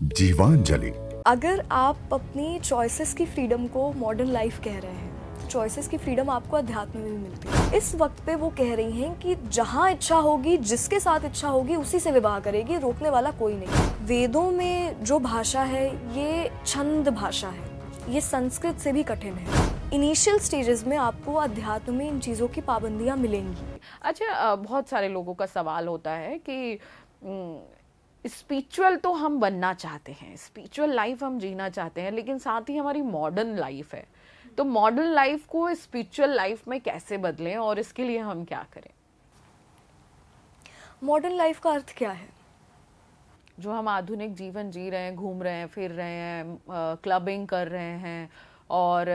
जीवांजलि। अगर आप अपनी चॉइसेस की फ्रीडम को मॉडर्न लाइफ कह रहे हैं तो चॉइसेस की फ्रीडम आपको अध्यात्म में भी मिलती है। इस वक्त पे वो कह रही हैं कि जहाँ इच्छा होगी, जिसके साथ इच्छा होगी उसी से विवाह करेगी, रोकने वाला कोई नहीं। वेदों में जो भाषा है ये छंद भाषा है, ये संस्कृत से भी कठिन है। इनिशियल स्टेजेस में आपको अध्यात्म में इन चीज़ों की पाबंदियाँ मिलेंगी। अच्छा, बहुत सारे लोगों का सवाल होता है कि स्पिरिचुअल तो हम बनना चाहते हैं, स्पिरिचुअल लाइफ हम जीना चाहते हैं, लेकिन साथ ही हमारी मॉडर्न लाइफ है, तो मॉडर्न लाइफ को स्पिरिचुअल लाइफ में कैसे बदलें और इसके लिए हम क्या करें? मॉडर्न लाइफ का अर्थ क्या है? जो हम आधुनिक जीवन जी रहे हैं, घूम रहे हैं, फिर रहे हैं, क्लबिंग कर रहे हैं और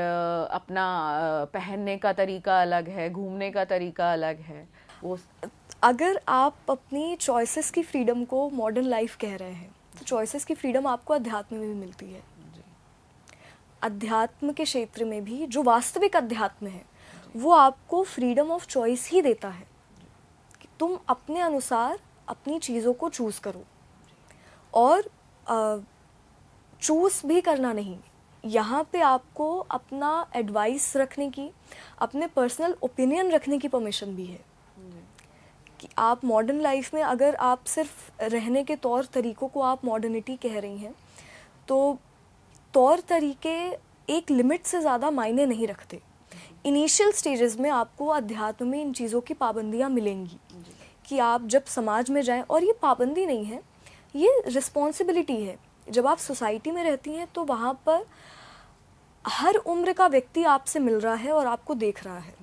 अपना पहनने का तरीका अलग है, घूमने का तरीका अलग है, वो अगर आप अपनी चॉइसेस की फ्रीडम को मॉडर्न लाइफ कह रहे हैं तो चॉइसेस की फ्रीडम आपको अध्यात्म में भी मिलती है। अध्यात्म के क्षेत्र में भी जो वास्तविक अध्यात्म है वो आपको फ्रीडम ऑफ चॉइस ही देता है कि तुम अपने अनुसार अपनी चीज़ों को चूज़ करो। और चूज़ भी करना नहीं, यहाँ पे आपको अपना एडवाइस रखने की, अपने पर्सनल ओपिनियन रखने की परमिशन भी है कि आप मॉडर्न लाइफ में अगर आप सिर्फ रहने के तौर तरीक़ों को आप मॉडर्निटी कह रही हैं तो तौर तरीके एक लिमिट से ज़्यादा मायने नहीं रखते। इनिशियल स्टेजेस में आपको अध्यात्म में इन चीज़ों की पाबंदियाँ मिलेंगी कि आप जब समाज में जाएं, और ये पाबंदी नहीं है, ये रिस्पॉन्सिबिलिटी है। जब आप सोसाइटी में रहती हैं तो वहाँ पर हर उम्र का व्यक्ति आपसे मिल रहा है और आपको देख रहा है।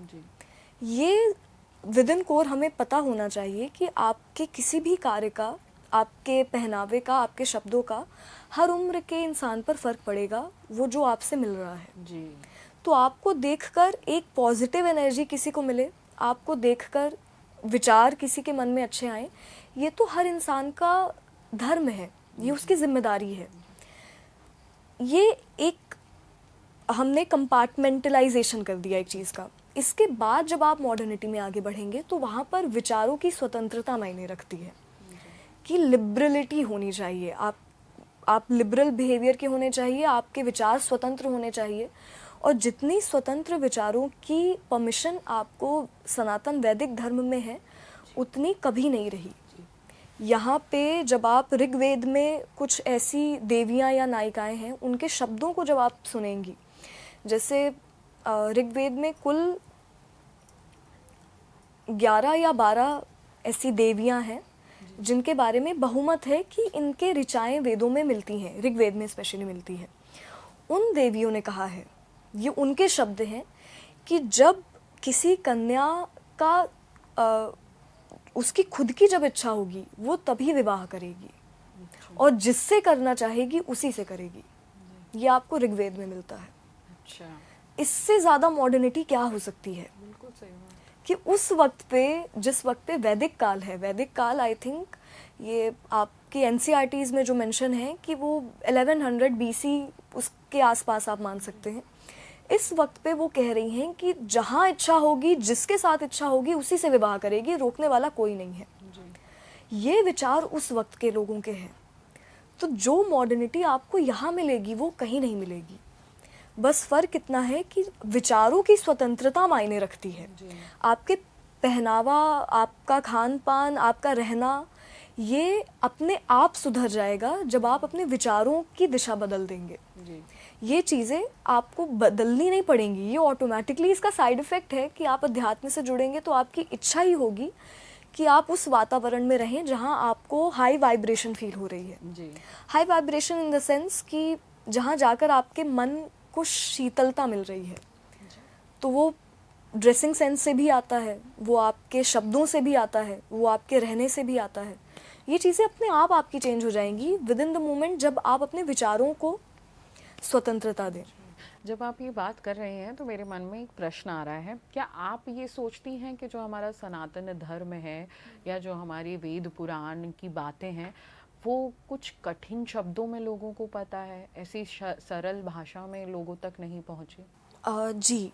ये विद इन कोर हमें पता होना चाहिए कि आपके किसी भी कार्य का, आपके पहनावे का, आपके शब्दों का हर उम्र के इंसान पर फ़र्क पड़ेगा, वो जो आपसे मिल रहा है जी। तो आपको देखकर एक पॉजिटिव एनर्जी किसी को मिले, आपको देखकर विचार किसी के मन में अच्छे आए, ये तो हर इंसान का धर्म है, ये उसकी जिम्मेदारी है। ये एक हमने कंपार्टमेंटलाइजेशन कर दिया एक चीज़ का। इसके बाद जब आप मॉडर्निटी में आगे बढ़ेंगे तो वहाँ पर विचारों की स्वतंत्रता मायने रखती है कि लिबरलिटी होनी चाहिए। आप लिबरल बिहेवियर के होने चाहिए, आपके विचार स्वतंत्र होने चाहिए, और जितनी स्वतंत्र विचारों की परमिशन आपको सनातन वैदिक धर्म में है उतनी कभी नहीं रही। यहाँ पे जब आप ऋग्वेद में कुछ ऐसी देवियाँ या नायिकाएँ हैं, उनके शब्दों को जब आप सुनेंगी, जैसे ऋग्वेद में कुल 11 या 12 ऐसी देवियाँ हैं जिनके बारे में बहुमत है कि इनके ऋचाएँ वेदों में मिलती हैं, ऋग्वेद में स्पेशली मिलती हैं। उन देवियों ने कहा है, ये उनके शब्द हैं, कि जब किसी कन्या का उसकी खुद की जब इच्छा होगी वो तभी विवाह करेगी और जिससे करना चाहेगी उसी से करेगी। ये आपको ऋग्वेद में मिलता है। अच्छा, इससे ज़्यादा मॉडर्निटी क्या हो सकती है? बिल्कुल सही बात। कि उस वक्त पे, जिस वक्त पे वैदिक काल है, वैदिक काल आई थिंक ये आपकी एनसीईआरटीज़ में जो मेंशन है कि वो 1100 बीसी उसके आसपास आप मान सकते हैं। इस वक्त पे वो कह रही हैं कि जहाँ इच्छा होगी, जिसके साथ इच्छा होगी उसी से विवाह करेगी, रोकने वाला कोई नहीं है। ये विचार उस वक्त के लोगों के हैं। तो जो मॉडर्निटी आपको यहाँ मिलेगी वो कहीं नहीं मिलेगी। बस फ़र्क इतना है कि विचारों की स्वतंत्रता मायने रखती है। आपके पहनावा, आपका खान पान, आपका रहना, ये अपने आप सुधर जाएगा जब आप अपने विचारों की दिशा बदल देंगे। ये चीज़ें आपको बदलनी नहीं पड़ेंगी, ये ऑटोमेटिकली इसका साइड इफ़ेक्ट है कि आप अध्यात्म से जुड़ेंगे तो आपकी इच्छा ही होगी कि आप उस वातावरण में रहें जहाँ आपको हाई वाइब्रेशन फील हो रही है। High vibration in the sense कि जहाँ जाकर आपके मन को शीतलता मिल रही है। तो वो ड्रेसिंग सेंस से भी आता है, वो आपके शब्दों से भी आता है, वो आपके रहने से भी आता है। ये चीज़ें अपने आप आपकी चेंज हो जाएंगी विद इन द मोमेंट जब आप अपने विचारों को स्वतंत्रता दें। जब आप ये बात कर रहे हैं तो मेरे मन में एक प्रश्न आ रहा है, क्या आप ये सोचती हैं कि जो हमारा सनातन धर्म है या जो हमारी वेद पुराण की बातें हैं वो कुछ कठिन शब्दों में लोगों को पता है, ऐसी सरल भाषा में लोगों तक नहीं पहुँची? जी,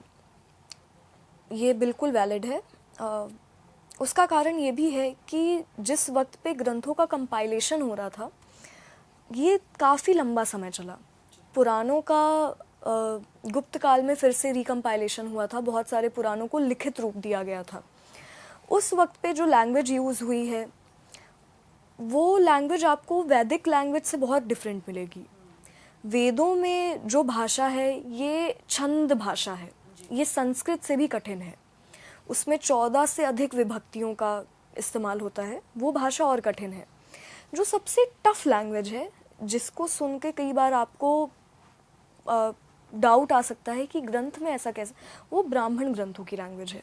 ये बिल्कुल वैलिड है। उसका कारण ये भी है कि जिस वक्त पे ग्रंथों का कंपाइलेशन हो रहा था ये काफ़ी लंबा समय चला। पुराणों का गुप्त काल में फिर से रिकम्पाइलेशन हुआ था, बहुत सारे पुराणों को लिखित रूप दिया गया था। उस वक्त पे जो लैंग्वेज यूज़ हुई है वो लैंग्वेज आपको वैदिक लैंग्वेज से बहुत डिफरेंट मिलेगी। वेदों में जो भाषा है ये छंद भाषा है, ये संस्कृत से भी कठिन है। उसमें 14 से अधिक विभक्तियों का इस्तेमाल होता है, वो भाषा और कठिन है। जो सबसे टफ लैंग्वेज है, जिसको सुन के कई बार आपको डाउट आ सकता है कि ग्रंथ में ऐसा कैसे, वो ब्राह्मण ग्रंथों की लैंग्वेज है।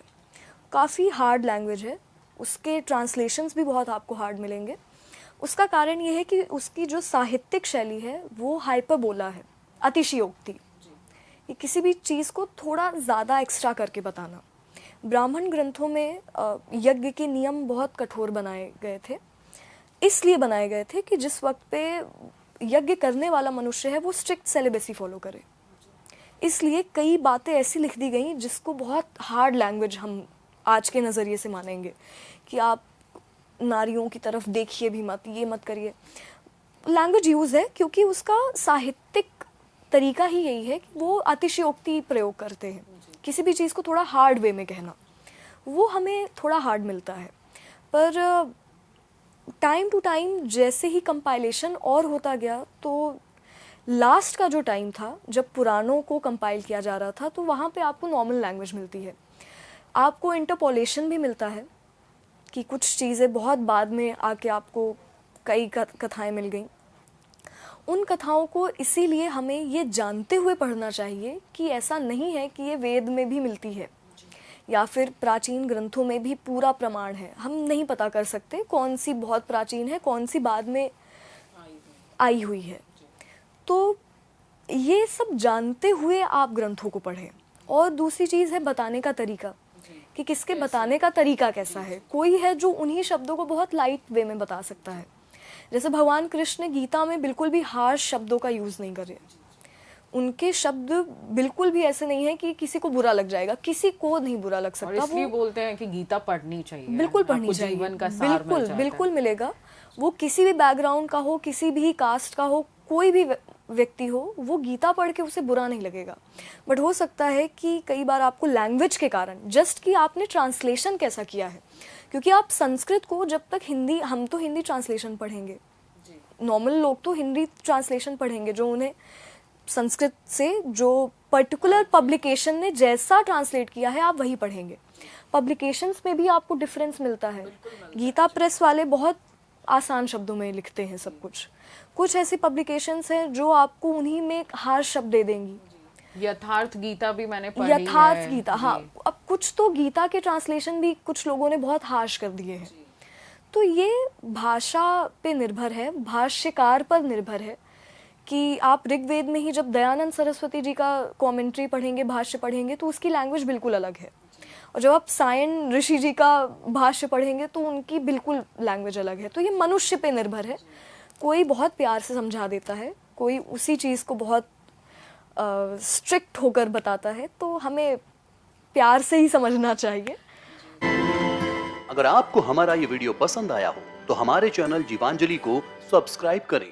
काफ़ी हार्ड लैंग्वेज है, उसके ट्रांसलेशंस भी बहुत आपको हार्ड मिलेंगे। उसका कारण ये है कि उसकी जो साहित्यिक शैली है वो हाइपरबोला है, अतिशयोक्ति। ये किसी भी चीज़ को थोड़ा ज़्यादा एक्स्ट्रा करके बताना। ब्राह्मण ग्रंथों में यज्ञ के नियम बहुत कठोर बनाए गए थे, इसलिए बनाए गए थे कि जिस वक्त पे यज्ञ करने वाला मनुष्य है वो स्ट्रिक्ट सेलिबेसी फॉलो करे। इसलिए कई बातें ऐसी लिख दी गई जिसको बहुत हार्ड लैंग्वेज हम आज के नज़रिए से मानेंगे कि आप नारियों की तरफ देखिए भी मत, ये मत करिए। लैंग्वेज यूज़ है क्योंकि उसका साहित्यिक तरीका ही यही है कि वो अतिशयोक्ति प्रयोग करते हैं, किसी भी चीज़ को थोड़ा हार्ड वे में कहना, वो हमें थोड़ा हार्ड मिलता है। पर टाइम टू टाइम जैसे ही कंपाइलेशन और होता गया, तो लास्ट का जो टाइम था जब पुराणों को कंपाइल किया जा रहा था, तो वहाँ पे आपको नॉर्मल लैंग्वेज मिलती है। आपको इंटरपोलेशन भी मिलता है कि कुछ चीज़ें बहुत बाद में आके आपको कई कथाएं मिल गई। उन कथाओं को इसीलिए हमें ये जानते हुए पढ़ना चाहिए कि ऐसा नहीं है कि ये वेद में भी मिलती है या फिर प्राचीन ग्रंथों में भी पूरा प्रमाण है। हम नहीं पता कर सकते कौन सी बहुत प्राचीन है, कौन सी बाद में आई हुई है। तो ये सब जानते हुए आप ग्रंथों को पढ़ें। और दूसरी चीज़ है बताने का तरीका, कि किसके बताने का तरीका कैसा है। कोई है जो उन्हीं शब्दों को बहुत लाइट वे में बता सकता है। जैसे भगवान कृष्ण गीता में बिल्कुल भी हार्श शब्दों का यूज़ नहीं कर रहे। उनके शब्द बिल्कुल भी ऐसे नहीं है कि किसी को बुरा लग जाएगा, किसी को नहीं बुरा लग सकता। और इसलिए बोलते हैं कि गीता पढ़नी चाहिए, बिल्कुल पढ़नी चाहिए, जीवन का सार मिल जाता है। बिल्कुल मिलेगा। वो किसी भी बैकग्राउंड का हो, किसी भी कास्ट का हो, कोई भी व्यक्ति हो, वो गीता पढ़ के उसे बुरा नहीं लगेगा। बट हो सकता है कि कई बार आपको लैंग्वेज के कारण, जस्ट कि आपने ट्रांसलेशन कैसा किया है, क्योंकि आप संस्कृत को जब तक हिंदी, हम तो हिंदी ट्रांसलेशन पढ़ेंगे, नॉर्मल लोग तो हिंदी ट्रांसलेशन पढ़ेंगे, जो उन्हें संस्कृत से जो पर्टिकुलर पब्लिकेशन ने जैसा ट्रांसलेट किया है आप वही पढ़ेंगे। पब्लिकेशंस में भी आपको डिफरेंस मिलता है। गीता प्रेस वाले बहुत आसान शब्दों में लिखते हैं सब कुछ। कुछ ऐसी पब्लिकेशंस हैं जो आपको उन्हीं में हार्श शब्द दे देंगी। यथार्थ गीता भी मैंने पढ़ी है। यथार्थ गीता, हाँ। अब कुछ तो गीता के ट्रांसलेशन भी कुछ लोगों ने बहुत हार्श कर दिए हैं। तो ये भाषा पे निर्भर है, भाष्यकार पर निर्भर है कि आप ऋग्वेद में ही जब दयानंद सरस्वती जी का कमेंट्री पढ़ेंगे, भाष्य पढ़ेंगे, तो उसकी लैंग्वेज बिल्कुल अलग है। और जब आप सायन ऋषि जी का भाष्य पढ़ेंगे तो उनकी बिल्कुल लैंग्वेज अलग है। तो ये मनुष्य पे निर्भर है। कोई बहुत प्यार से समझा देता है, कोई उसी चीज़ को बहुत स्ट्रिक्ट होकर बताता है। तो हमें प्यार से ही समझना चाहिए। अगर आपको हमारा ये वीडियो पसंद आया हो तो हमारे चैनल जीवांजलि को सब्सक्राइब करें